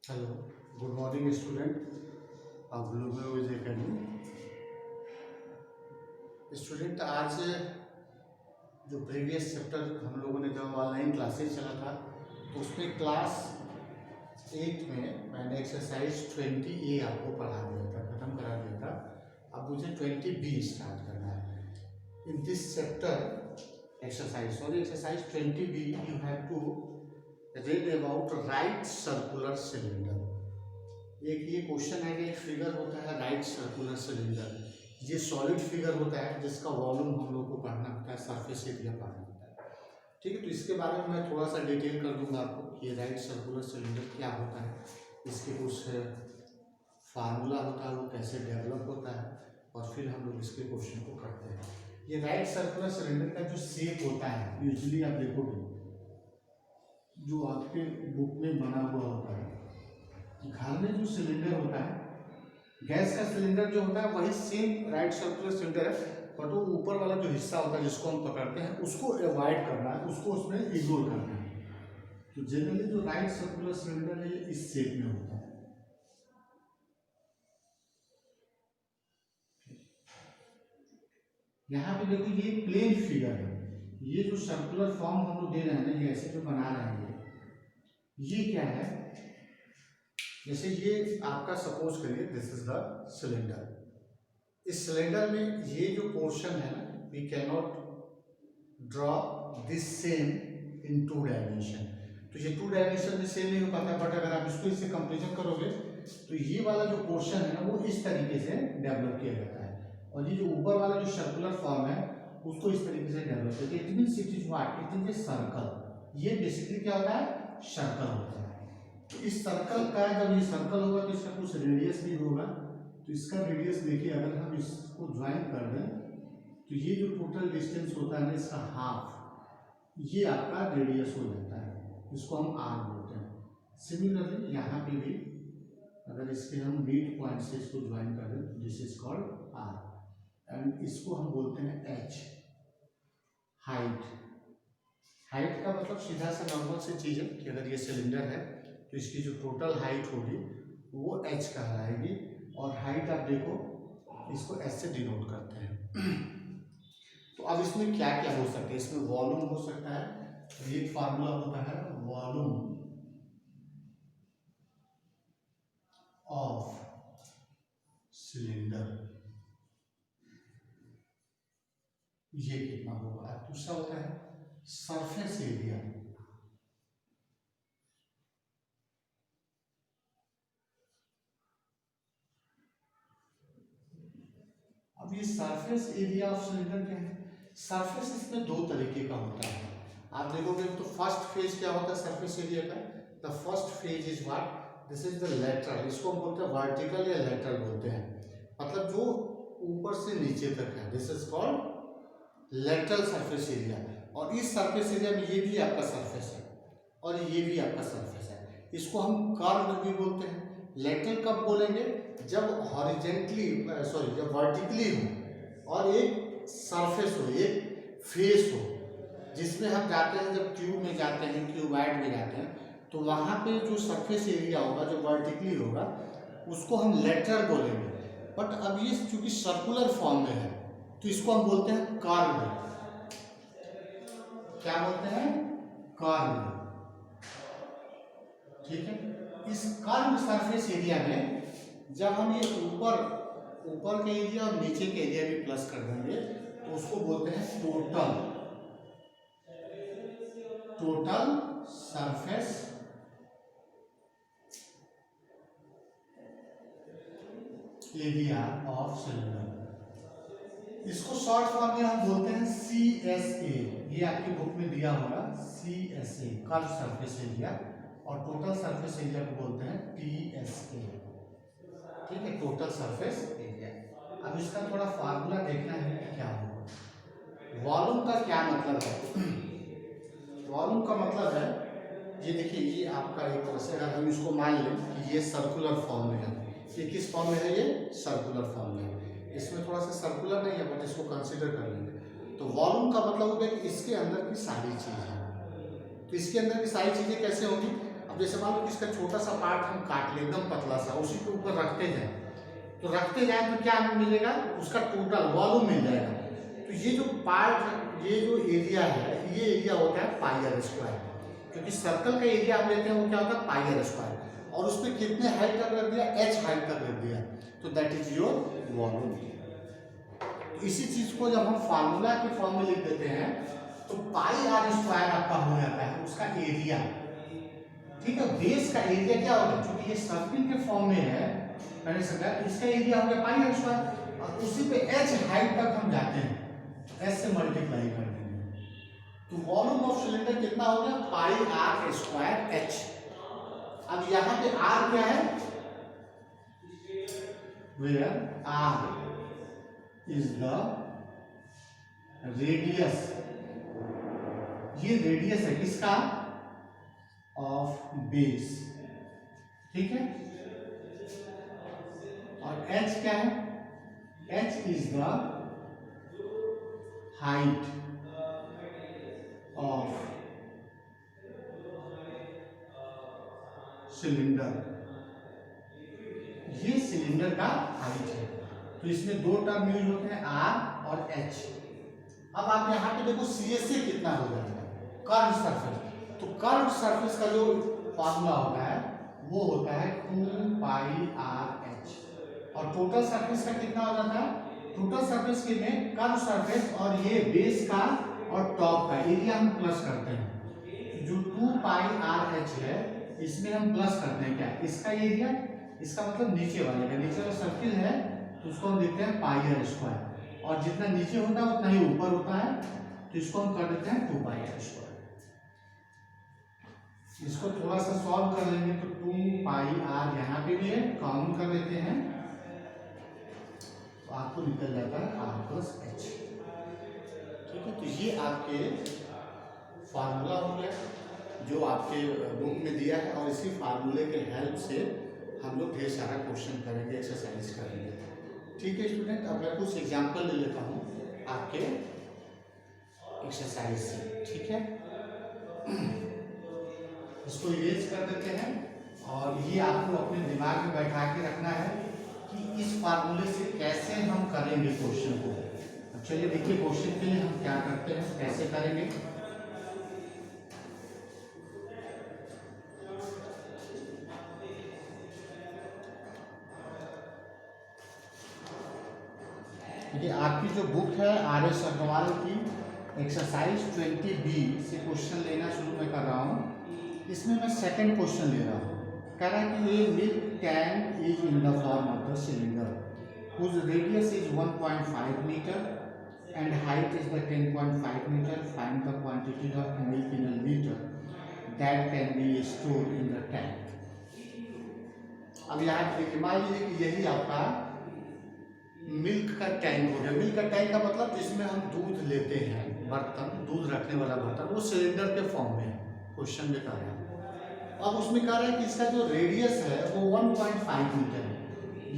Hello, good morning student of global academy. Student, आज जो previous chapter हम लोगों ने जब ऑनलाइन क्लासेस चला था तो उसमें क्लास 8 में मैंने एक्सरसाइज 20A आपको पढ़ा दिया था, ख़त्म करा दिया था। अब मुझे 20B स्टार्ट करना है। In this chapter exercise 20B you have to read about right circular cylinder. एक ये क्वेश्चन है कि एक फिगर होता है राइट सर्कुलर सिलेंडर, ये सॉलिड फिगर होता है जिसका वॉल्यूम हम लोग को पढ़ना होता है, सरफेस एरिया पढ़ना होता है। ठीक है, तो इसके बारे में मैं थोड़ा सा डिटेल कर दूंगा आपको कि ये राइट सर्कुलर सिलेंडर क्या होता है, इसके कुछ फार्मूला होता है, वो कैसे डेवलप होता है, और फिर हम लोग इसके क्वेश्चन को करते हैं। ये राइट सर्कुलर सिलेंडर का जो शेप होता है, यूजली आप देखोगे जो आपके बुक में बना हुआ होता है, घर में जो सिलेंडर होता है, गैस का सिलेंडर जो होता है वही सेम राइट सर्कुलर सिलेंडर है, बट वो ऊपर वाला जो हिस्सा होता है जिसको हम पकड़ते हैं उसको अवॉइड करना है, उसको उसमें इग्नोर करना है। तो जनरली जो राइट सर्कुलर सिलेंडर है ये इस शेप में होता है। यहाँ पे देखो ये प्लेन फिगर है, ये जो सर्कुलर फॉर्म हम लोग दे रहे हैं ना, ये ऐसे जो बना रहे हैं ये क्या है, जैसे ये आपका सपोज करिए दिस इज द सिलेंडर। इस सिलेंडर में ये जो पोर्शन है ना, we can not draw this same in 2 dimension. तो ये 2 डायमेंशन में सेम नहीं हो पाता, बट अगर आप इसको इससे कंपेरिजन करोगे तो ये वाला जो पोर्शन है ना वो इस तरीके से डेवलप किया जाता है, और ये जो ऊपर वाला जो सर्कुलर फॉर्म है उसको इस तरीके से डेवलप किया जाता है। It means it is what, it is a circle. ये बेसिकली क्या होता है, सर्कल होता है। तो इस सर्कल का जब ये सर्कल होगा तो इसका कुछ रेडियस भी होगा, तो इसका रेडियस देखिए, अगर हम इसको ज्वाइन कर दें तो ये जो टोटल डिस्टेंस होता है ना इसका हाफ, ये आपका रेडियस हो जाता है, इसको हम आर बोलते हैं। सिमिलरली यहाँ पे भी अगर इसके हम मिड पॉइंट से इसको ज्वाइन कर दें, this is called R, and इसको हम बोलते हैं एच, हाइट। हाइट का मतलब सीधा सा नॉर्मल सी चीज़ है कि अगर ये सिलेंडर है तो इसकी जो टोटल हाइट होगी वो h कहलाएगी, और हाइट आप देखो इसको s से डिनोट करते हैं। तो अब इसमें क्या क्या हो सकता है, इसमें वॉल्यूम हो सकता है, तो एक फार्मूला होता है वॉल्यूम ऑफ सिलेंडर, ये कितना होगा। दूसरा होता है सरफेस एरिया, अब ये सरफेस एरिया ऑफ सिलेंडर क्या है, सरफेस इसमें 2 तरीके का होता है। आप देखोगे तो फर्स्ट फेज क्या होता है सरफेस एरिया का, the first phase is what, this is the lateral, इसको हम बोलते हैं वर्टिकल या लेटरल बोलते हैं, मतलब जो ऊपर से नीचे तक है, this is called lateral surface area. और इस सरफेस एरिया में ये भी आपका सरफेस है और ये भी आपका सरफेस है, इसको हम कर्व भी बोलते हैं। लेटरल कब बोलेंगे, जब हॉरिजेंटली जब वर्टिकली हो और एक सरफेस हो, एक फेस हो, जिसमें हम जाते हैं, जब ट्यूब में जाते हैं, क्यूबाइड में जाते हैं, तो वहाँ पे जो सरफेस एरिया होगा जो वर्टिकली होगा उसको हम लेटरल बोलेंगे। बट अब ये चूंकि सर्कुलर फॉर्म में है तो इसको हम बोलते हैं कर्व। क्या बोलते हैं, कर्व। ठीक है, इस कर्व सरफेस एरिया में जब हम ये ऊपर के एरिया और नीचे के एरिया भी प्लस कर देंगे तो उसको बोलते हैं total surface area of cylinder. इसको शॉर्ट फॉर्म में हम बोलते हैं CSA, ये आपकी बुक में दिया होगा CSA, कर्व सरफेस एरिया, और टोटल सरफेस एरिया को बोलते हैं TSA। ठीक है, टोटल सरफेस एरिया। अब इसका थोड़ा फार्मूला देखना है कि क्या होगा। वॉल्यूम का क्या मतलब है, वॉल्यूम का मतलब है, ये देखिए, ये आपका एक तरह से अगर हम इसको मान लें कि ये सर्कुलर फॉर्म में है, ये किस फॉर्म में है, ये सर्कुलर फॉर्म में है, इसमें थोड़ा सा सर्कुलर नहीं है बट इसको कंसीडर कर लेंगे। तो वॉल्यूम का मतलब होगा कि इसके अंदर की सारी चीज़ें, तो इसके अंदर की सारी चीज़ें कैसे होंगी, अब अब जैसे मान लो कि इसका छोटा सा पार्ट हम काट लें एकदम पतला सा, उसी के ऊपर रखते जाए, तो रखते जाए तो क्या हमें मिलेगा, उसका टोटल वॉल्यूम मिल जाएगा। तो ये जो पार्ट, ये जो एरिया है, ये एरिया होता है पाई आर स्क्वायर, क्योंकि सर्कल का एरिया हम लेते हैं वो क्या होता है पाई आर स्क्वायर, और उस पर कितने हाइट तक रख दिया, एच हाइट तक रख दिया, तो दैट इज योर वॉल्यूम। इसी चीज को जब हम फार्मूला के फॉर्म में लिख देते हैं तो पाई आर स्क्वायर आपका हो जाता है उसका एरिया, ठीक है। बेस का एरिया क्या होगा, क्योंकि ये सर्किल के फॉर्म में है, मैंने समझा, इसका एरिया हो गया पाई आर स्क्वायर, और उसी पे एच हाइट तक हम जाते हैं, एच से मल्टीप्लाई कर देंगे, तो वॉल्यूम ऑफ सिलेंडर कितना हो गया, पाई आर स्क्वायर एच। अब यहाँ पे आर क्या है, where R is the radius, ये रेडियस है किसका, ऑफ बेस, ठीक है। और h क्या है, h is the height of cylinder, ये सिलेंडर का हाइट है। तो इसमें दो टर्म यूज होते हैं, r और h। अब आप यहाँ पे देखो CSA कितना हो जाएगा, कर्व सरफेस, तो कर्व सरफेस का जो फॉर्मूला होता है वो होता है 2 पाई आर एच, और टोटल सरफेस का कितना हो जाता है, टोटल सरफेस के में कर्व सरफेस और ये बेस का और टॉप का एरिया हम प्लस करते हैं, जो 2 पाई आर एच है इसमें हम प्लस करते हैं क्या, इसका एरिया, इसका मतलब नीचे वाले का, नीचे वाला सर्किल है तो उसको हम देखते हैं पाई आर स्क्वायर, और जितना नीचे होता है उतना ही ऊपर होता है, तो इसको हम कर देते हैं 2 पाई आर स्क्वायर। इसको थोड़ा सा सॉल्व कर लेंगे तो 2 पाई आर यहाँ पे भी है, कॉमन कर लेते हैं, तो आपको निकल जाता है आर प्लस एच, ठीक है। तो ये आपके फार्मूला हो गया जो आपके बुक में दिया है, और इसी फार्मूले के हेल्प से हम लोग ढेर सारा क्वेश्चन करेंगे, एक्सरसाइज करेंगे, ठीक है स्टूडेंट। अब मैं कुछ एग्जाम्पल ले लेता हूँ आपके एक्सरसाइज से, ठीक है। इसको इरेज कर देते हैं, और ये आपको अपने दिमाग में बैठा के रखना है कि इस फार्मूले से कैसे हम करेंगे क्वेश्चन को। अब चलिए देखिए क्वेश्चन के लिए हम क्या करते हैं, कैसे करेंगे। देखिए आपकी जो बुक है RS अग्रवाल की एक्सरसाइज 20B से क्वेश्चन लेना शुरू मैं कर रहा हूँ। इसमें मैं सेकंड क्वेश्चन ले रहा हूँ, कह रहा है कि ये milk tank is in the form of the cylinder whose radius is 1.5 metre and height is the 10.5 metre, find the quantity of milk in a litre that can be stored in the tank. अब यहाँ देखिए, मान लीजिए कि यही आपका milk का tank हो गया। मिल्क का टैंक का मतलब जिसमें हम दूध लेते हैं, बर्तन, दूध रखने वाला बर्तन, वो सिलेंडर के फॉर्म में है, क्वेश्चन में कह रहा है। अब उसमें कह रहा है कि इसका जो रेडियस है वो 1.5 मीटर है,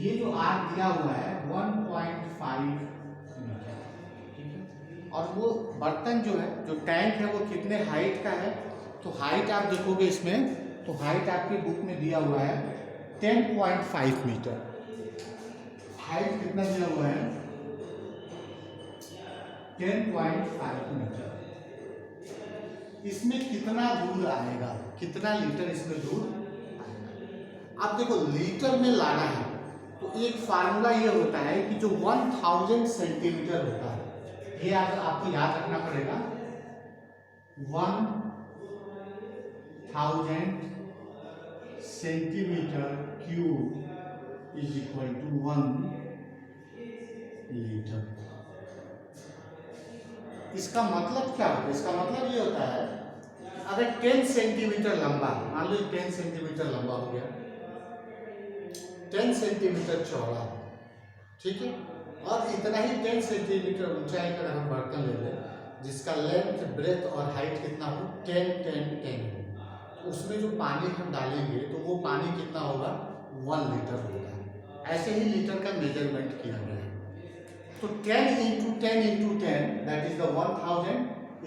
ये जो आर दिया हुआ है 1.5 मीटर, ठीक है। और वो बर्तन जो है, जो टैंक है, वो कितने हाइट का है, तो हाइट आप देखोगे इसमें, तो हाइट आपकी बुक में दिया हुआ है 10.5 मीटर। हाइट कितना दिया हुआ है, 10.5 मीटर। इसमें कितना दूध आएगा, कितना लीटर इसमें दूध आएगा। अब देखो लीटर में लाना है तो एक फार्मूला ये होता है कि जो 1000 सेंटीमीटर होता है, ये आपको याद रखना पड़ेगा, 1000 centimetre cube is equal to 1 litre. इसका मतलब क्या होता है, इसका मतलब ये होता है अगर 10 सेंटीमीटर लंबा, मान लो 10 सेंटीमीटर लंबा हो गया, 10 सेंटीमीटर चौड़ा, ठीक है, और इतना ही 10 सेंटीमीटर ऊंचाई का हम बर्तन ले लें जिसका लेंथ, ब्रेथ और हाइट कितना हो, 10 10 10 हो, तो उसमें जो पानी हम डालेंगे तो वो पानी कितना होगा, 1 लीटर होगा। ऐसे ही लीटर का मेजरमेंट किया गया है। तो 10 × 10 × 10 that is the 1000,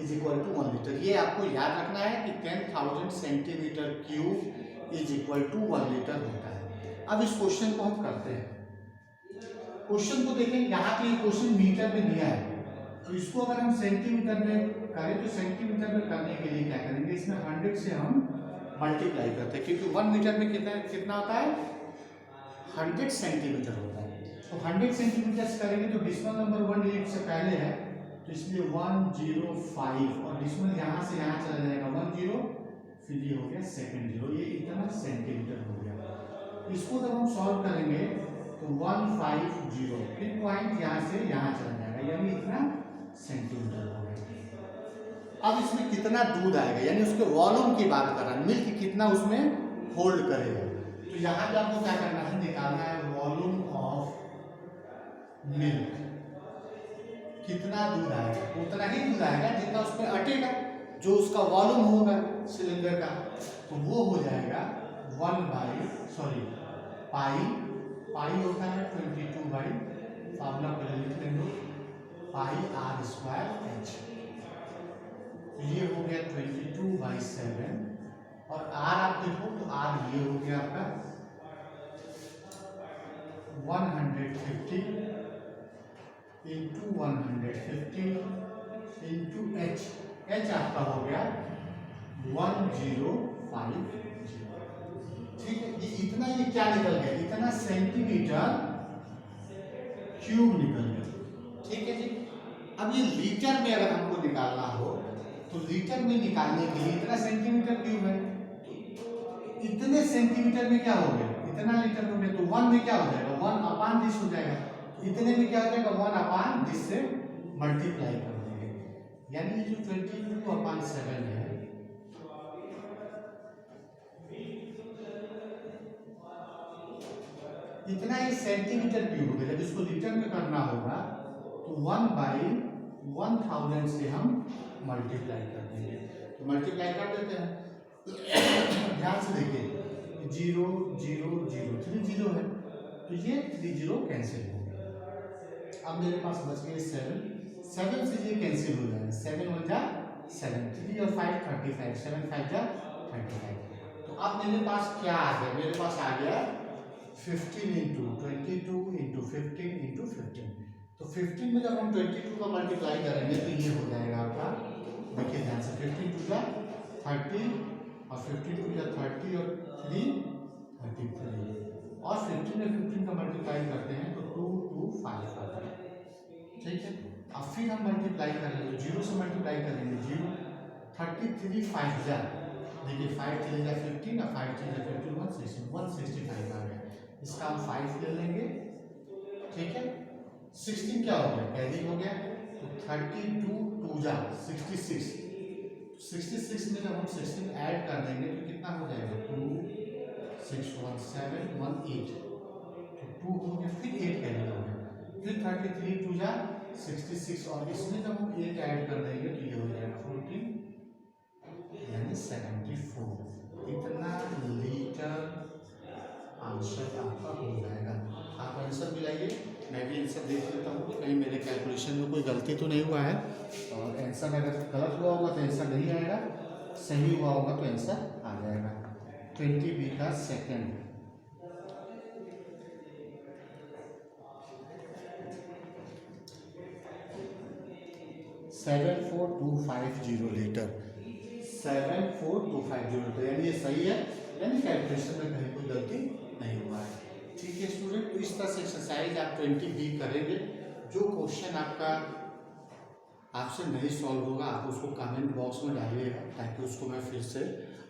is equal to 1 litre. ये आपको याद रखना है कि 10,000 centimetre cube is equal to 1 litre होता है। अब इस क्वेश्चन को हम करते हैं। क्वेश्चन को देखें, यहाँ पे क्वेश्चन मीटर में दिया है, तो इसको अगर हम सेंटीमीटर में करें तो सेंटीमीटर में करने के लिए क्या करेंगे, इसमें 100 से हम मल्टीप्लाई करते हैं, क्योंकि 1 मीटर में कितना होता है, 100 सेंटीमीटर होता है। तो 100 सेंटीमीटर करेंगे तो डिस्मल नंबर 1 यूनिट से पहले है, तो इसलिए 105 और डिस्मल यहाँ से यहाँ चला जाएगा 10, फिर ये हो गया सेकंड जीरो, ये इतना सेंटीमीटर हो गया। इसको जब हम सॉल्व करेंगे तो 150, फिर पॉइंट यहाँ से यहाँ चला जाएगा, यानी इतना सेंटीमीटर हो गया। अब इसमें कितना दूध आएगा, यानी उसके वॉल्यूम की बात कर रहा है, मिल्क कितना उसमें होल्ड करेगा। तो यहाँ पे आपको क्या करना है, निकालना है वॉल्यूम ऑफ मिल्क, कितना दूध आएगा, उतना ही दूध आएगा जितना उसमें अटेगा, जो उसका वॉल्यूम होगा सिलेंडर का, तो वो हो जाएगा पाई होता है 22 बाई, फार्मूला पहले लिख लेंगे, पाई आर स्क्वायर एच। ये हो गया 22/7, और आर आप देखो तो आर ये हो गया आपका 150 इंटू 150 इंटू एच, एच आपका हो गया 1050। ठीक है, ये इतना, ये क्या निकल गया, इतना सेंटीमीटर क्यूब निकल गया। ठीक है जी। अब ये लीटर में अगर हमको निकालना हो तो लीटर में निकालने के लिए इतना सेंटीमीटर क्यूब है, इतने सेंटीमीटर में क्या हो गया, इतना लीटर हो गया, तो 1 में क्या हो जाएगा, 1/दिस हो जाएगा, इतने में क्या हो जाएगा 1/दिस से मल्टीप्लाई कर देंगे, यानी ये जो 22/7 है, इतना ही सेंटीमीटर क्यूब हो गया। जब इसको लीटर में करना होगा तो 1/1000 से हम मल्टीप्लाई कर देंगे, तो मल्टीप्लाई कर देते हैं। ध्यान से देखिए, 0 0 0 3 0 है, तो ये 3 0 कैंसिल हो गया। अब मेरे पास बच गए 7 से ये कैंसिल हो जाएगा, 7 1 जा 7, 3 और 5 35, 7 5 जा 35। तो अब मेरे पास क्या आ गया, मेरे पास आ गया 15 इंटू 22 इंटू 15 इंटू 15। तो 15 में जब हम 22 का मल्टीप्लाई करेंगे तो ये हो जाएगा आपका, देखिए ध्यान से, 15 2 जा 30 और 15 2 जा 30 और 3 33, और 15 में 15 का मल्टीप्लाई करते हैं तो 2 2 5 आता है। ठीक है, अब फिर हम मल्टीप्लाई करेंगे, 0 से मल्टीप्लाई करेंगे, 0 33 5 जा, देखिए 5 3 जा 15 और 5 3 जा 15 165 आ गया। इसका हम 5 ले लेंगे। ठीक है, 16 क्या हो गया, कैरी हो गया, तो 32 2 जा 66, 66 में जब हम 16 ऐड कर देंगे तो कितना हो जाएगा, 2 6 1 7 1 8, तो 2 हो गया, फिर 8 कैरी हो गया, फिर 33 2 जा 66, और इसमें जब हम 8 ऐड कर देंगे तो ये हो जाएगा 14, यानी 74। इतना लीटर आंसर आपका हो जाएगा। आप आंसर मिलाइए, मैं भी आंसर देख लेता हूँ कहीं मेरे कैलकुलेशन में कोई गलती तो नहीं हुआ है, और आंसर अगर गलत हुआ होगा तो आंसर नहीं आएगा, सही हुआ होगा तो आंसर आ जाएगा। 20B का सेकंड, सेवन 7250 लीटर, 74250 लीटर, यानी ये सही है, यानी कैलकुलेशन में कहीं कोई गलती नहीं हुआ है। ठीक है स्टूडेंट, तो इस तरह से एक्सरसाइज आप 20B करेंगे। जो क्वेश्चन आपका आपसे नहीं सॉल्व होगा आप उसको कमेंट बॉक्स में डालिएगा, ताकि उसको मैं फिर से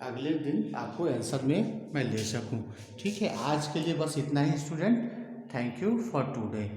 अगले दिन आपको आंसर में मैं ले सकूं। ठीक है, आज के लिए बस इतना ही student, thank you for today.